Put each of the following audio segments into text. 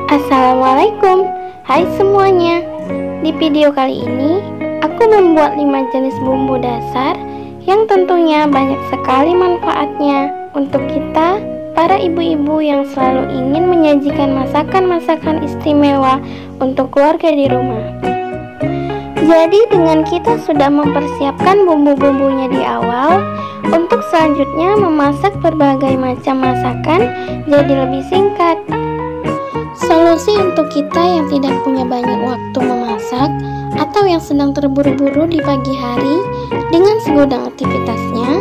Assalamualaikum, hai semuanya. Di video kali ini, aku membuat 5 jenis bumbu dasar yang tentunya banyak sekali manfaatnya untuk kita, para ibu-ibu yang selalu ingin menyajikan masakan-masakan istimewa untuk keluarga di rumah. Jadi dengan kita sudah mempersiapkan bumbu-bumbunya di awal, untuk selanjutnya memasak berbagai macam masakan jadi lebih singkat. Solusi untuk kita yang tidak punya banyak waktu memasak atau yang sedang terburu-buru di pagi hari dengan segudang aktivitasnya,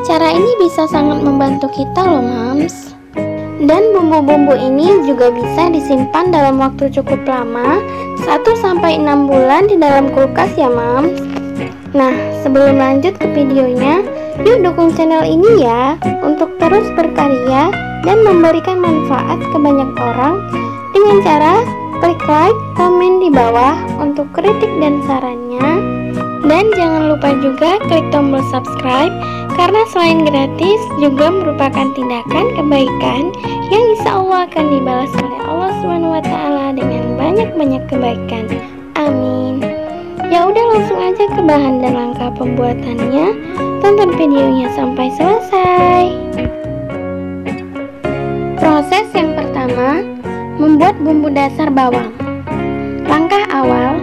cara ini bisa sangat membantu kita loh mams. Dan bumbu-bumbu ini juga bisa disimpan dalam waktu cukup lama, 1-6 bulan di dalam kulkas ya mams. Nah, sebelum lanjut ke videonya, yuk dukung channel ini ya untuk terus berkarya dan memberikan manfaat ke banyak orang dengan cara klik like, komen di bawah untuk kritik dan sarannya. Dan jangan lupa juga klik tombol subscribe, karena selain gratis juga merupakan tindakan kebaikan yang insya Allah akan dibalas oleh Allah SWT dengan banyak-banyak kebaikan. Amin. Ya udah, langsung aja ke bahan dan langkah pembuatannya. Tonton videonya sampai selesai. Proses yang pertama, membuat bumbu dasar bawang. Langkah awal,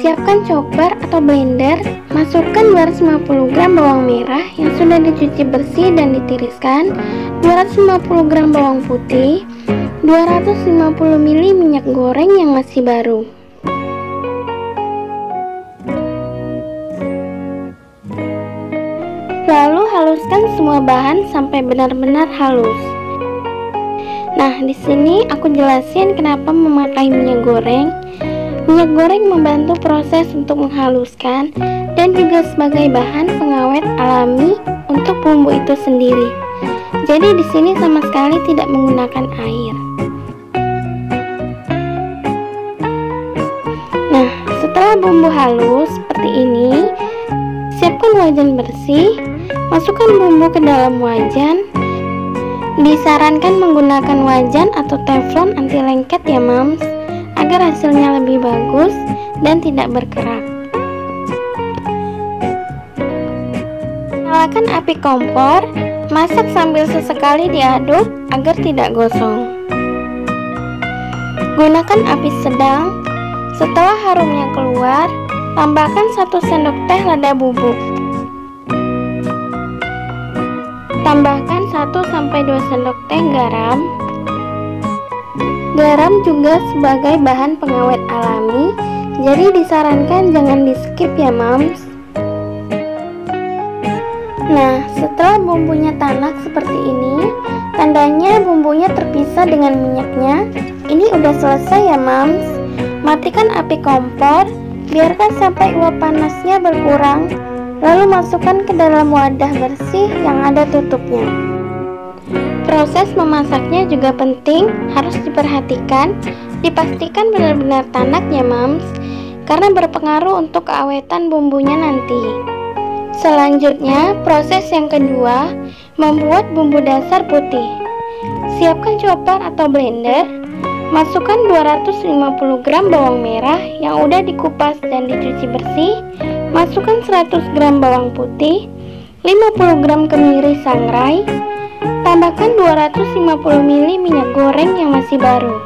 siapkan chopper atau blender, masukkan 250 gram bawang merah yang sudah dicuci bersih dan ditiriskan, 250 gram bawang putih, 250 ml minyak goreng yang masih baru. Lalu haluskan semua bahan sampai benar-benar halus. Nah, di sini aku jelasin kenapa memakai minyak goreng. Minyak goreng membantu proses untuk menghaluskan dan juga sebagai bahan pengawet alami untuk bumbu itu sendiri. Jadi di sini sama sekali tidak menggunakan air. Nah, setelah bumbu halus seperti ini, siapkan wajan bersih, masukkan bumbu ke dalam wajan. Disarankan menggunakan wajan atau teflon anti lengket ya mams, agar hasilnya lebih bagus dan tidak berkerak. Nyalakan api kompor, masak sambil sesekali diaduk agar tidak gosong. Gunakan api sedang. Setelah harumnya keluar, tambahkan 1 sendok teh lada bubuk. Tambahkan 1-2 sendok teh garam. Garam juga sebagai bahan pengawet alami, jadi disarankan jangan di skip ya mams. Nah, setelah bumbunya tanak seperti ini, tandanya bumbunya terpisah dengan minyaknya. Ini udah selesai ya mams. Matikan api kompor, biarkan sampai uap panasnya berkurang, lalu masukkan ke dalam wadah bersih yang ada tutupnya. Proses memasaknya juga penting, harus diperhatikan, dipastikan benar-benar tanak ya mams, karena berpengaruh untuk keawetan bumbunya nanti. Selanjutnya, proses yang kedua, membuat bumbu dasar putih. Siapkan chopper atau blender, masukkan 250 gram bawang merah yang udah dikupas dan dicuci bersih, masukkan 100 gram bawang putih, 50 gram kemiri sangrai, tambahkan 250 ml minyak goreng yang masih baru.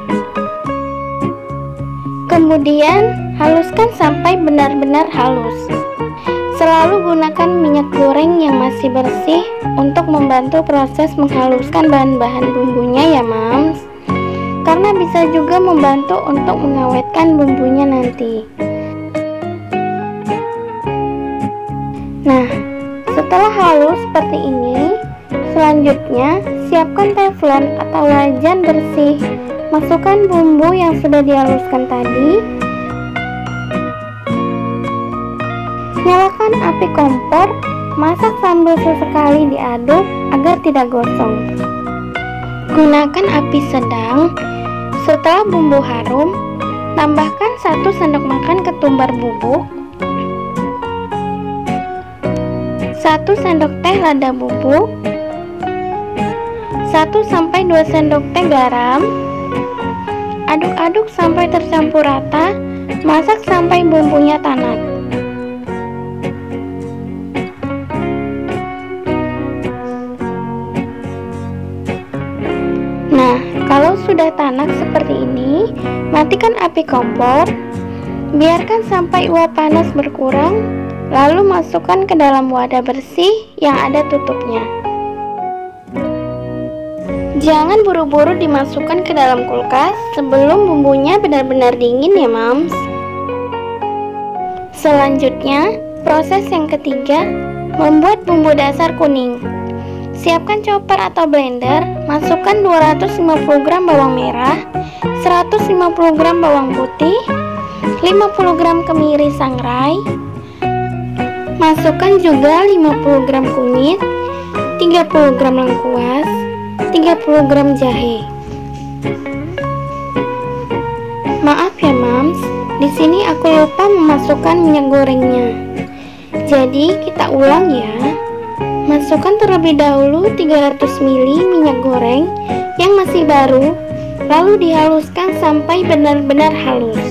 Kemudian haluskan sampai benar-benar halus. Selalu gunakan minyak goreng yang masih bersih untuk membantu proses menghaluskan bahan-bahan bumbunya ya mams, karena bisa juga membantu untuk mengawetkan bumbunya nanti. Nah, setelah halus seperti ini, selanjutnya siapkan teflon atau wajan bersih. Masukkan bumbu yang sudah dihaluskan tadi. Nyalakan api kompor, masak sambil sesekali diaduk agar tidak gosong. Gunakan api sedang. Setelah bumbu harum, tambahkan 1 sendok makan ketumbar bubuk, 1 sendok teh lada bubuk, 1-2 sendok teh garam, Aduk-aduk sampai tercampur rata, masak sampai bumbunya tanak. Nah, kalau sudah tanak seperti ini, matikan api kompor, biarkan sampai uap panas berkurang, lalu masukkan ke dalam wadah bersih yang ada tutupnya. Jangan buru-buru dimasukkan ke dalam kulkas sebelum bumbunya benar-benar dingin ya mams. Selanjutnya, proses yang ketiga, membuat bumbu dasar kuning. Siapkan chopper atau blender, masukkan 250 gram bawang merah, 150 gram bawang putih, 50 gram kemiri sangrai, masukkan juga 50 gram kunyit, 30 gram lengkuas, 30 gram jahe. Maaf ya mams, di sini aku lupa memasukkan minyak gorengnya. Jadi kita ulang ya. Masukkan terlebih dahulu 300 ml minyak goreng yang masih baru, lalu dihaluskan sampai benar-benar halus.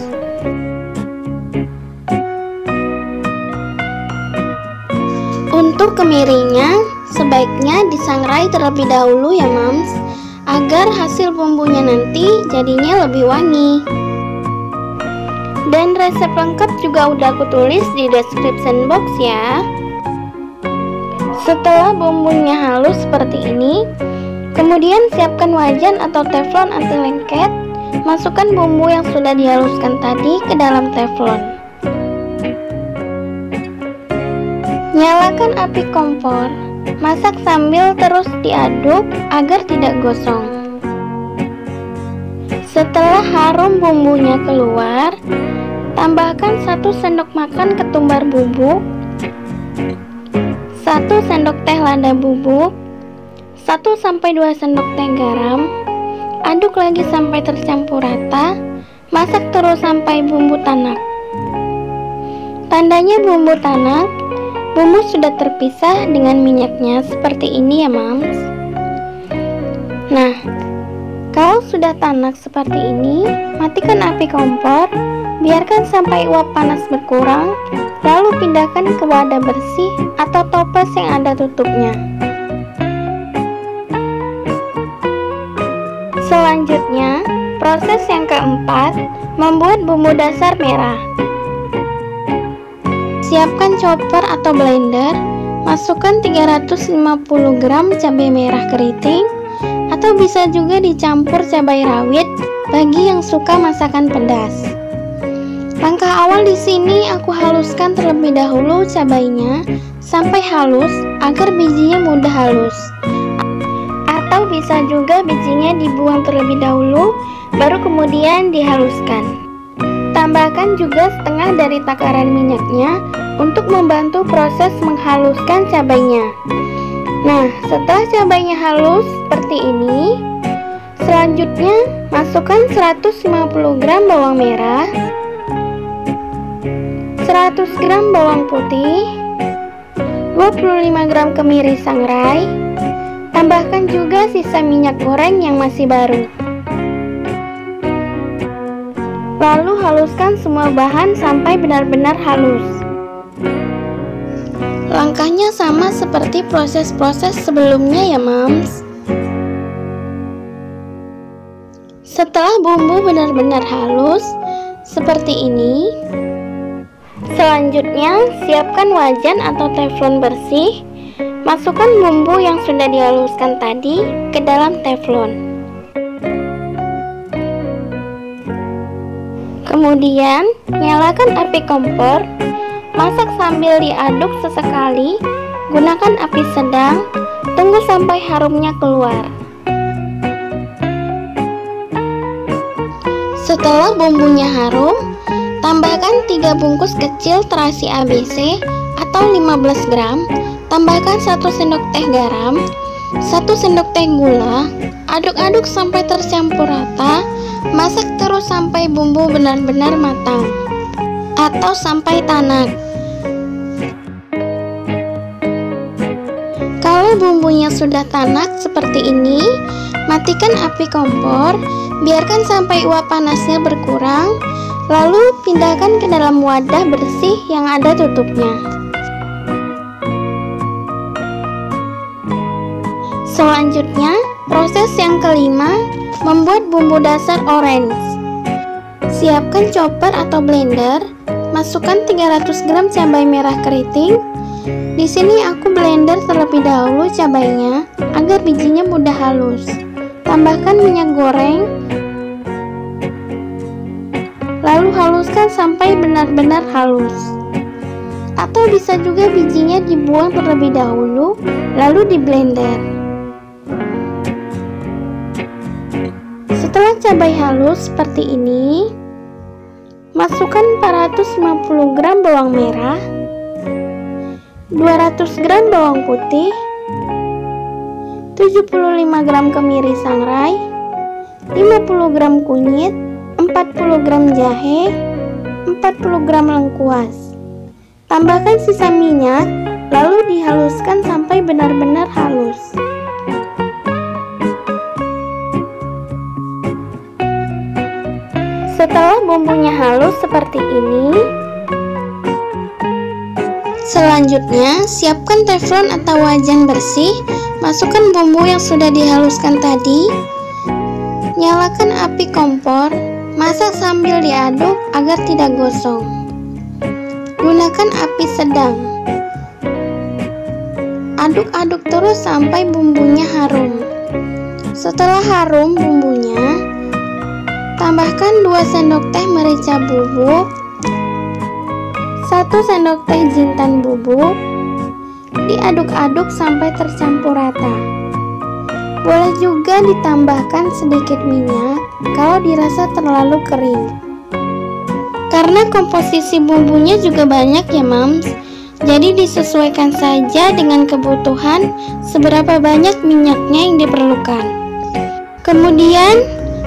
Untuk kemirinya, sebaiknya disangrai terlebih dahulu ya mams, agar hasil bumbunya nanti jadinya lebih wangi. Dan resep lengkap juga udah aku tulis di description box ya. Setelah bumbunya halus seperti ini, kemudian siapkan wajan atau teflon anti lengket. Masukkan bumbu yang sudah dihaluskan tadi ke dalam teflon. Nyalakan api kompor. Masak sambil terus diaduk agar tidak gosong. Setelah harum bumbunya keluar, tambahkan 1 sendok makan ketumbar bubuk, 1 sendok teh lada bubuk, 1-2 sendok teh garam. Aduk lagi sampai tercampur rata. Masak terus sampai bumbu tanak. Tandanya bumbu tanak, bumbu sudah terpisah dengan minyaknya seperti ini ya mams. Nah, kalau sudah tanak seperti ini, matikan api kompor, biarkan sampai uap panas berkurang, lalu pindahkan ke wadah bersih atau toples yang ada tutupnya. Selanjutnya, proses yang keempat, membuat bumbu dasar merah. Siapkan chopper atau blender, masukkan 350 gram cabai merah keriting, atau bisa juga dicampur cabai rawit bagi yang suka masakan pedas. Langkah awal di sini aku haluskan terlebih dahulu cabainya sampai halus agar bijinya mudah halus. Atau bisa juga bijinya dibuang terlebih dahulu baru kemudian dihaluskan. Tambahkan juga setengah dari takaran minyaknya untuk membantu proses menghaluskan cabainya. Nah, setelah cabainya halus seperti ini, selanjutnya masukkan 150 gram bawang merah, 100 gram bawang putih, 25 gram kemiri sangrai. Tambahkan juga sisa minyak goreng yang masih baru. Lalu haluskan semua bahan sampai benar-benar halus. Langkahnya sama seperti proses-proses sebelumnya ya mams. Setelah bumbu benar-benar halus seperti ini, selanjutnya siapkan wajan atau teflon bersih. Masukkan bumbu yang sudah dihaluskan tadi ke dalam teflon. Kemudian nyalakan api kompor. Masak sambil diaduk sesekali. Gunakan api sedang. Tunggu sampai harumnya keluar. Setelah bumbunya harum, tambahkan 3 bungkus kecil terasi ABC atau 15 gram. Tambahkan 1 sendok teh garam, 1 sendok teh gula. Aduk-aduk sampai tercampur rata. Masak terus sampai bumbu benar-benar matang atau sampai tanak. Kalau bumbunya sudah tanak seperti ini, matikan api kompor, biarkan sampai uap panasnya berkurang, lalu pindahkan ke dalam wadah bersih yang ada tutupnya. Selanjutnya, proses yang kelima, membuat bumbu dasar orange. Siapkan chopper atau blender, masukkan 300 gram cabai merah keriting. Di sini aku blender terlebih dahulu cabainya agar bijinya mudah halus. Tambahkan minyak goreng, lalu haluskan sampai benar-benar halus. Atau bisa juga bijinya dibuang terlebih dahulu, lalu di blender. Setelah cabai halus seperti ini, masukkan 450 gram bawang merah, 200 gram bawang putih, 75 gram kemiri sangrai, 50 gram kunyit, 40 gram jahe, 40 gram lengkuas. Tambahkan sisa minyak, lalu dihaluskan sampai benar-benar halus. Setelah bumbunya halus seperti ini, selanjutnya siapkan teflon atau wajan bersih, masukkan bumbu yang sudah dihaluskan tadi, nyalakan api kompor, masak sambil diaduk agar tidak gosong. Gunakan api sedang. Aduk-aduk terus sampai bumbunya harum. Setelah harum bumbunya, tambahkan 2 sendok teh merica bubuk, 1 sendok teh jintan bubuk, diaduk-aduk sampai tercampur rata. Boleh juga ditambahkan sedikit minyak kalau dirasa terlalu kering. Karena komposisi bumbunya juga banyak ya Mams, jadi disesuaikan saja dengan kebutuhan seberapa banyak minyaknya yang diperlukan. Kemudian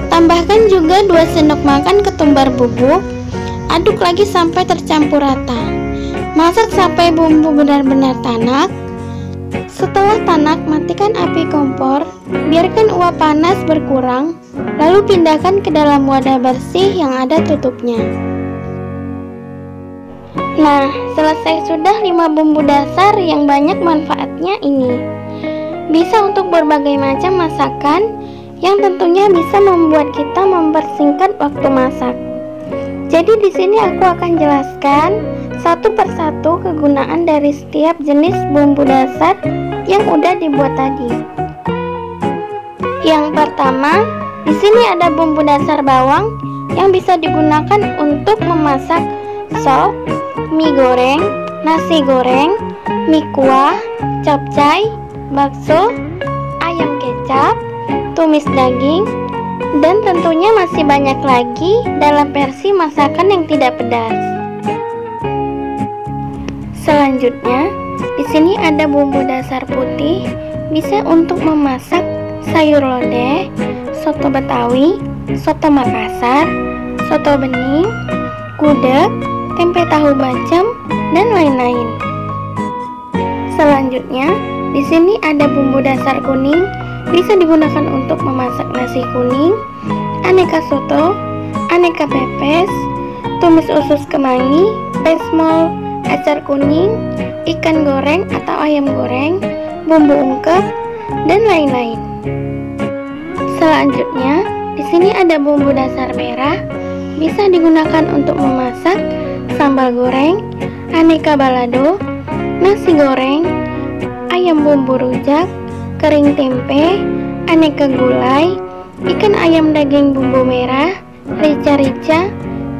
tambahkan juga 2 sendok makan ketumbar bubuk. Aduk lagi sampai tercampur rata. Masak sampai bumbu benar-benar tanak. Setelah tanak, matikan api kompor. Biarkan uap panas berkurang, lalu pindahkan ke dalam wadah bersih yang ada tutupnya. Nah, selesai sudah 5 bumbu dasar yang banyak manfaatnya ini. Bisa untuk berbagai macam masakan yang tentunya bisa membuat kita mempersingkat waktu masak. Jadi di sini aku akan jelaskan satu persatu kegunaan dari setiap jenis bumbu dasar yang udah dibuat tadi. Yang pertama, di sini ada bumbu dasar bawang yang bisa digunakan untuk memasak sop, mie goreng, nasi goreng, mie kuah, capcay, bakso, ayam kecap, tumis daging, dan tentunya masih banyak lagi dalam versi masakan yang tidak pedas. Selanjutnya, di sini ada bumbu dasar putih, bisa untuk memasak sayur lodeh, soto Betawi, soto Makassar, soto bening, gudeg, tempe tahu bacem, dan lain-lain. Selanjutnya, di sini ada bumbu dasar kuning, bisa digunakan untuk memasak nasi kuning, aneka soto, aneka pepes, tumis usus kemangi, pesmol, acar kuning, ikan goreng atau ayam goreng, bumbu ungkep, dan lain-lain. Selanjutnya, di sini ada bumbu dasar merah, bisa digunakan untuk memasak sambal goreng, aneka balado, nasi goreng, ayam bumbu rujak, kering tempe, aneka gulai, ikan ayam daging bumbu merah, rica-rica,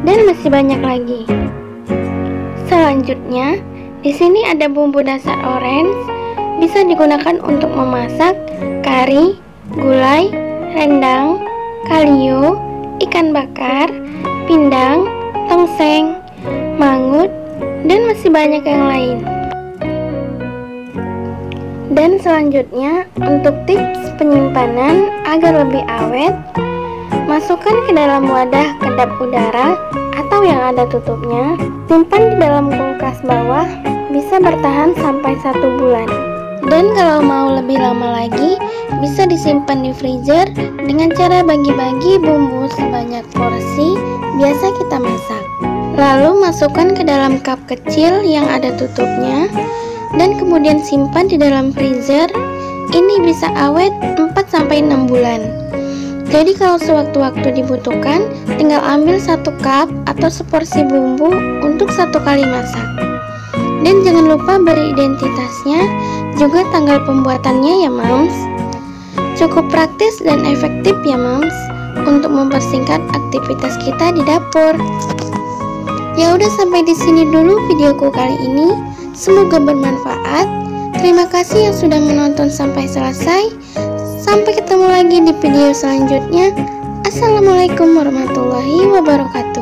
dan masih banyak lagi. Selanjutnya, di sini ada bumbu dasar orange, bisa digunakan untuk memasak kari, gulai, rendang, kalio, ikan bakar, pindang, tongseng, mangut, dan masih banyak yang lain. Dan selanjutnya, untuk tips penyimpanan agar lebih awet, masukkan ke dalam wadah kedap udara atau yang ada tutupnya. Simpan di dalam kulkas bawah, bisa bertahan sampai 1 bulan. Dan kalau mau lebih lama lagi, bisa disimpan di freezer dengan cara bagi-bagi bumbu sebanyak porsi biasa kita masak. Lalu masukkan ke dalam cup kecil yang ada tutupnya dan kemudian simpan di dalam freezer. Ini bisa awet 4-6 bulan. Jadi kalau sewaktu-waktu dibutuhkan, tinggal ambil 1 cup atau seporsi bumbu untuk 1 kali masak. Dan jangan lupa beri identitasnya, juga tanggal pembuatannya ya Moms. Cukup praktis dan efektif ya Moms, untuk mempersingkat aktivitas kita di dapur. Ya udah, sampai di sini dulu videoku kali ini. Semoga bermanfaat. Terima kasih yang sudah menonton sampai selesai. Sampai ketemu lagi di video selanjutnya. Assalamualaikum warahmatullahi wabarakatuh.